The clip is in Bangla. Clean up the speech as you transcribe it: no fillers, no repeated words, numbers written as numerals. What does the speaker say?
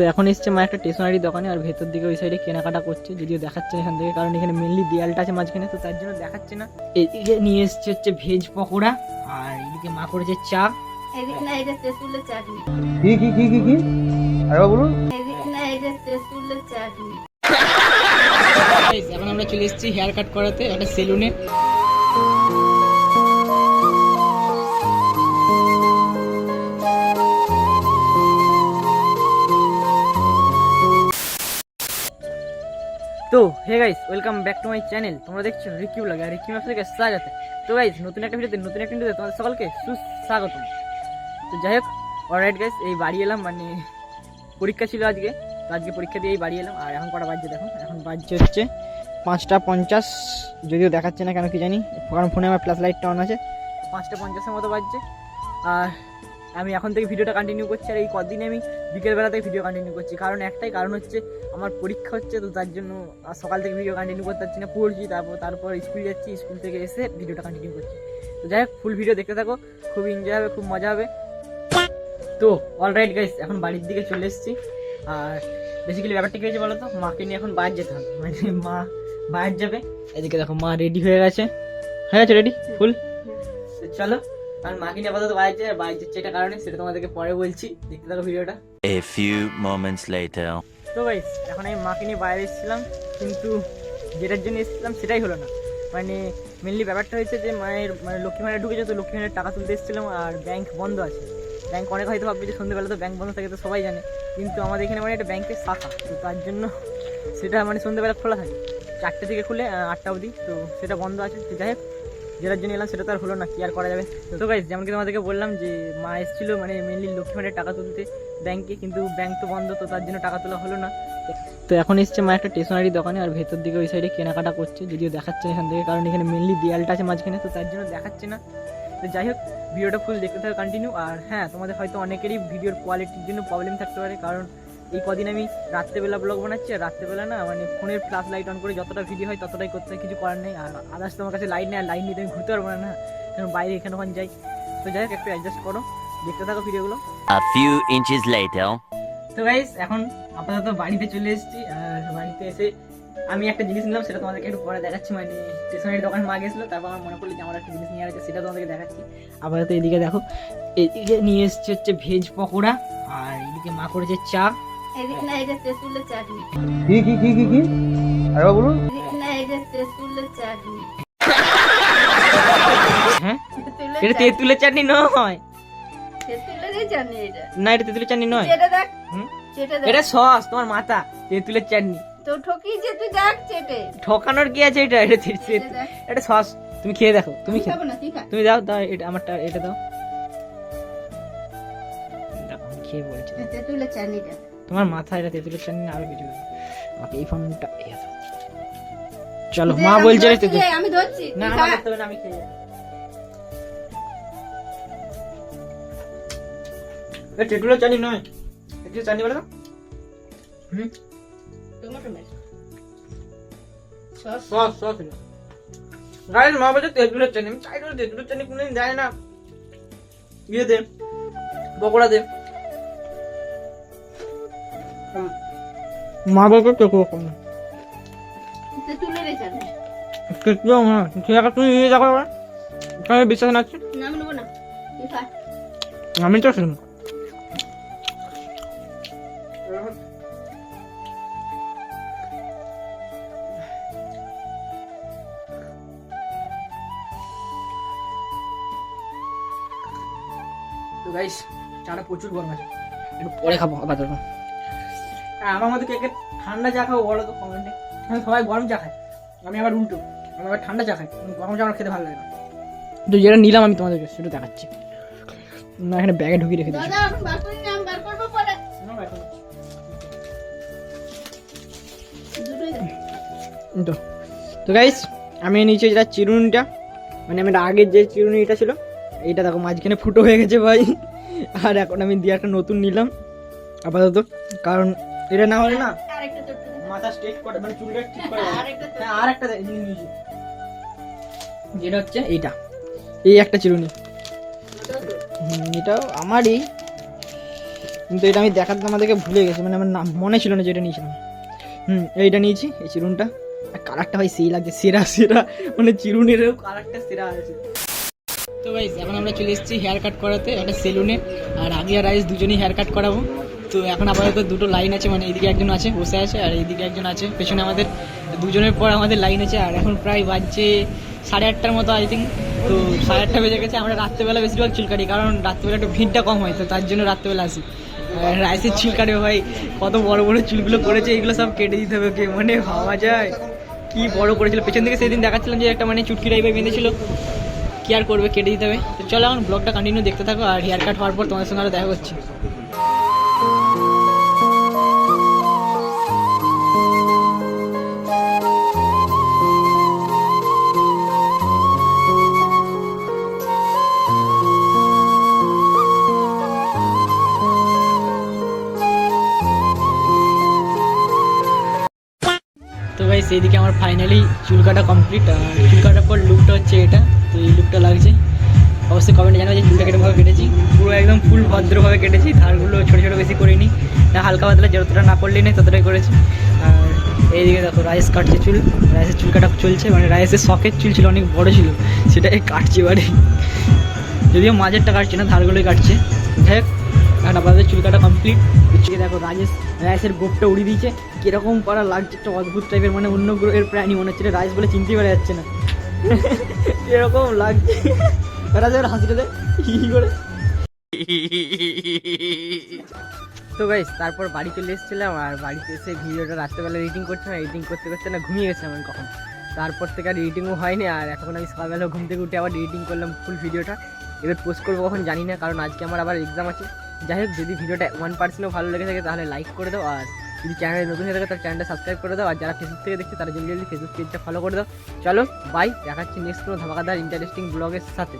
তো এখন এসছে মা একটা স্টেশনারি দোকানে, আর ভেতর দিকে ওই সাইডে কেনাকাটা করছে, যদিও দেখাচ্ছে না এখান থেকে, কারণ এখানে মেনলি দেয়ালটা আছে মাঝখানে, তো তার জন্য দেখাচ্ছে না। এদিকে নিয়ে এসছে হচ্ছে ভেজ পকোড়া, আর এদিকে মা করেছে চা। এদিকে না এটা তেঁতুলের চাটনি। কি কি কি কি কি আরে বলুন। এদিকে না এটা তেঁতুলের চাটনি। এখন আমরা চলে এসেছি হেয়ার কাট করাতে একটা সেলুনে। তো hey guys, welcome back to my channel. তোমরা দেখছো রিকি ব্লগ, আর রিকি ব্লগ থেকে স্বাগত। তো গাইস, নতুন একটা ভিডিওতে তোমাদের সকলকে সুস্বাগতম। তো যাই হোক, অলরাইট গাইস, এই বাড়ি এলাম, মানে পরীক্ষা ছিল আজকে, তো আজকে পরীক্ষা দিয়েই বাড়ি এলাম। আর এখন কটা বাজছে দেখো, এখন বাজছে হচ্ছে 5:50, যদিও দেখাচ্ছে না কেন কি জানি, কারণ ফোনে আমার প্লাস লাইটটা অন আছে। 5:50 মতো বাজছে, আর আমি এখন থেকে ভিডিওটা কন্টিনিউ করছি। আর এই কদিনে আমি বিকেলবেলা থেকে ভিডিও কন্টিনিউ করছি, কারণ একটাই কারণ হচ্ছে আমার পরীক্ষা হচ্ছে, তো তার জন্য সকাল থেকে ভিডিও কন্টিনিউ করতে পারছি না, পড়ছি, তারপর স্কুল যাচ্ছি, স্কুল থেকে এসে ভিডিওটা কন্টিনিউ করছি। তো যাই হোক, ফুল ভিডিও দেখতে থাকো, খুব এনজয় হবে, খুব মজা হবে। তো অলরাইট গাইস, এখন বাড়ির দিকে চলে এসেছি। আর বেসিক্যালি ব্যাপারটা কি হয়েছে বলো তো, মাকে নিয়ে এখন বাইরে যেতে হবে, মানে মা বাইরে যাবে। এদিকে দেখো মা রেডি হয়ে গেছে, রেডি ফুল। চলো, আর মাকে নিয়ে আপাতত বাইরে যাচ্ছে, এটা কারণে সেটা তোমাদেরকে পরে বলছি, দেখতে থাকো ভিডিওটা। A few moments later. তো গাইস, এখন আমি মাকে নিয়ে বাইরে এসেছিলাম, কিন্তু যেটার জন্য এসেছিলাম সেটাই হলো না। মানে মেনলি ব্যাপারটা হয়েছে যে মায়ের মানে লক্ষ্মী ভাণ্ডার ঢুকেছে, তো লক্ষ্মী ভাণ্ডার টাকা তুলতে এসেছিলাম, আর ব্যাংক বন্ধ আছে। ব্যাংক অনেক হয়তো ভাববে যে সন্ধ্যেবেলা তো ব্যাংক বন্ধ থাকে, তো সবাই জানে, কিন্তু আমাদের এখানে মানে একটা ব্যাংকের শাখা, তো তার জন্য সেটা মানে সন্ধ্যেবেলা খোলা থাকে, 4টে থেকে খুলে 8টা অবধি, তো সেটা বন্ধ আছে। তো যাই হোক, যেটার জন্য এলাম সেটা তো আর হলো না, কি আর করা যাবে। তো গাইস, যেমন কি তোমাদেরকে বললাম যে মা এসেছিলো মানে মেনলি লক্ষ্মী ভাণ্ডারের টাকা তুলতে ব্যাংকে, কিন্তু ব্যাংক তো বন্ধ, তো তার জন্য টাকা তোলা হলো না। তো এখন এসছে মা একটা স্টেশনারি দোকানে, আর ভেতর দিকে ওই সাইডে কেনাকাটা করছে, যদিও দেখাচ্ছে না এখান থেকে, কারণ এখানে মেনলি দেয়ালটা আছে মাঝখানে, তো তার জন্য দেখাচ্ছে না। তো যাই হোক, ভিডিওটা ফুল দেখতে থাকো কন্টিনিউ। আর হ্যাঁ, তোমাদের হয়তো অনেকেরই ভিডিওর কোয়ালিটির জন্য প্রবলেম থাকতে পারে, কারণ এই কদিন আমি রাত্রেবেলা ব্লগ বানাচ্ছি, আর রাত্রেবেলা না মানে ফোনের ফ্ল্যাশ লাইট অন করে যতটা ভিডিও হয় ততটাই করতে হয়, কিছু করার নেই। আর আদার্স তোমার কাছে লাইট নেই, আর লাইট নিতে আমি ঘুরতে পারবো না, কারণ বাইরে এখানে ওখানে যাই। তো যাই হোক, একটু অ্যাডজাস্ট করো, দেখতে থাকো ভিডিওগুলো। A few inches later. তো গাইস, এখন আপাতত বাড়িতে চলে এসেছি। আর বাড়িতে এসে আমি একটা জিনিস নিলাম, সেটা তোমাদেরকে একটু পরে দেখাচ্ছি। মানে স্টেশনারি দোকানে মা গেছিলো, তারপর আমার মনে পড়লো যে আমার একটা জিনিস নিয়ে আছে, সেটা তোমাদেরকে দেখাচ্ছি। আপাতত এদিকে দেখো, এদিকে নিয়ে এসছে হচ্ছে ভেজ পকোড়া, আর এদিকে মা করেছে চা। এদিকে না এটা তেঁতুলের চাটনি। কি কি কি কি কি আরে বলুন। এদিকে না এটা তেঁতুলের চাটনি। হ্যাঁ, এটা তেঁতুলের চাটনি নয়। তেঁতুলেরই চাটনি এটা। না, এটা তেঁতুলের চাটনি নয়, চেটে দেখ, হুম, চেটে দেখ। এটা সস, তোমার মাথা। তেঁতুলের চাটনি তো ঠকিয়েছে, তুই দেখ চেটে। ঠকানোর কি আছে, এটা এটা সস। তুমি খেয়ে দেখো, তুমি খেয়ে, খাবো না, তুই খা। তুমি দাও দাও, এটা আমারটা, এটা দাও। আমি খেয়ে বলছি, তেঁতুলের চাটনিটা। তোমার মাথা, এটা তেঁতুলের চাটনি না আরো কিছু। আমাকে এই ফোনটা চলো, মা বলছে রে তেঁতুল। আমি ধরছি, না তুই না, খা। করতে হবে না, আমি খেয়ে যাবো। এটা তেঁতুলের চাটনি নয়, তেঁতুলের চাটনি বলে না। হুম, টমেটো মেরে সস। Sauce sauce. গাইস, মা বলছে তেঁতুলের চাটনি, আমি চাই না তেঁতুলের চাটনি কোনোদিন যায় না। ইয়ে দে, পকোড়া দে। মা বলছে তেঁতুল কম, তেঁতুলেরই চাটনি। তেঁতুল হ্যাঁ, ঠিক আছে, তুমি নিয়ে দেখো, আমি বিশ্বাস না আছে। না, আমি নেবো না, তুই খা। আমি তো শুনবো। তো গাইস, চাটা প্রচুর গরম আছে, একটু পরে খাবো আপাতত। আমার মধ্যে কে কে ঠান্ডা চা খাবো বলো তো কমেন্টে। সবাই গরম চা খায়, আমি আবার উল্টো, আমি আবার ঠান্ডা চা খাই, গরম চা আমার খেতে ভালো লাগে না। তো যেটা নিলাম আমি তোমাদেরকে সেটা দেখাচ্ছি। না, এখানে ব্যাগে ঢুকিয়ে রেখে দিচ্ছি। দাদা, এখন বার করি না, আমি বার করবো পরে। দুটোই দাও। তো তো গাইস, আমি নিচে যেটা চিরুনিটা, মানে আমার আগের যে চিরুনিটা ছিল, এইটা দেখো মাঝখানে ফুটো হয়ে গেছে ভাই। আর এখন আমি দিয়ে একটা নতুন নিলাম আপাতত, কারণ এটা না হলে না আরেকটা তোরটা দে। মাথা স্ট্রেট করে, মানে চুলটা ঠিক করে। আরেকটা তোর। হ্যাঁ, আর একটা জিনিস নিয়েছি, যেটা হচ্ছে এইটা, এই একটা চিরুনি। এটাও আমারই, কিন্তু এটা আমি দেখাতে আমাদেরকে ভুলে গেছি, মানে আমার নাম মনে ছিল না যেটা নিয়েছিলাম। এইটা নিয়েছি, এই চিরুনটা। কালারটা ভাই সেই লাগছে, সেরা সেরা, মানে চিরুনেরও কালারটা সেরা আছে। তো গাইস এখন আমরা চলে এসেছি হেয়ার কাট করাতে একটা সেলুনে, আর আগে আর রাইস দুজনেই হেয়ার কাট করাবো। তো এখন আপাতত দুটো লাইন আছে, মানে এইদিকে একজন আছে বসে আছে আর এইদিকে একজন আছে পেছনে আমাদের, দুজনের পর আমাদের লাইন আছে। আর এখন প্রায় বাজছে 8:30টার মতো আই থিঙ্ক। তো 8:30 বেজে গেছে। আমরা রাত্রেবেলা বেশিরভাগ চুল কাটি, কারণ রাত্রেবেলা একটু ভিড়টা কম হয়, তো তার জন্য রাত্রেবেলা আসি। আর রাইসের চুল কাটে ভাই, কত বড় বড় চুলগুলো করেছে, এইগুলো সব কেটে দিতে হবে ওকে, মানে ভাবা যায় কি বড় করেছিল। পেছন থেকে সেদিন দেখাচ্ছিলাম যে একটা মানে চুটকি টাইপের বেঁধেছিল, কি আর করবে, কেটে দিতে হবে। তো চলো এখন ব্লগটা কন্টিনিউ দেখতে থাকো, আর হেয়ার কাট হওয়ার পর তোমাদের সঙ্গে আরও দেখা করছি। তো ভাই সেইদিকে আমার ফাইনালি চুল কাটা কমপ্লিট, আর চুল কাটার পর লুকটা হচ্ছে এটা। তো এই লুকটা লাগছে, অবশ্যই কমেন্টে জানাবো যে চুলটা কেটে ভাবে কেটেছি। পুরো একদম ফুল ভদ্রভাবে কেটেছি, ধারগুলো ছোটো ছোটো বেশি করিনি, হালকা পাতলা যতটা না করলেই নেই ততটাই করেছি। আর এইদিকে দেখো রাইস কাটছে চুল, রাইসের চুল কাটা চলছে, মানে রাইসের শখের চুল ছিল, অনেক বড় ছিল, সেটাই কাটছে এবারে। যদিও মাঝেরটা কাটছে না, ধারগুলোই কাটছে। যাই হোক এখন আপনাদের চুল কাটা কমপ্লিট। দেখো রাইসের গোপটা উড়িয়ে দিয়েছে, কিরকম করা লাগছে, একটা অদ্ভুত টাইপের, মানে অন্য গ্রহের প্রাণী মনে হচ্ছে, রাইস বলে চিনতেই পারা যাচ্ছে না, এরকম লাগছে। হাসিটা দেয় করে। তো গাইস তারপর বাড়ি চলে এসেছিলাম, আর বাড়িতে এসে ভিডিওটা রাত্রেবেলা এডিটিং করছিলাম, এডিটিং করতে করতে না ঘুমিয়ে গেছিলাম আমি কখন। তারপর থেকে আর এডিটিংও হয়নি, আর এখন আমি সকালবেলা ঘুম থেকে উঠে আবার এডিটিং করলাম ফুল ভিডিওটা। এবার পোস্ট করবো কখন জানি না, কারণ আজকে আমার আবার এক্সাম আছে। যাই হোক যদি ভিডিওটা 1%ও ভালো লেগে থাকে তাহলে লাইক করে দাও, আর যদি চ্যানেলে নতুন হয়ে থাকে তাহলে চ্যানেলটা সাবস্ক্রাইব করে দাও, আর যারা ফেসবুক থেকে দেখছে তারা জলদি জলদি ফেসবুক পেজটা ফলো করে দাও। চলো বাই, দেখাচ্ছি নেক্সট কোনো ধামাকাদার ইন্টারেস্টিং ব্লগের সাথে।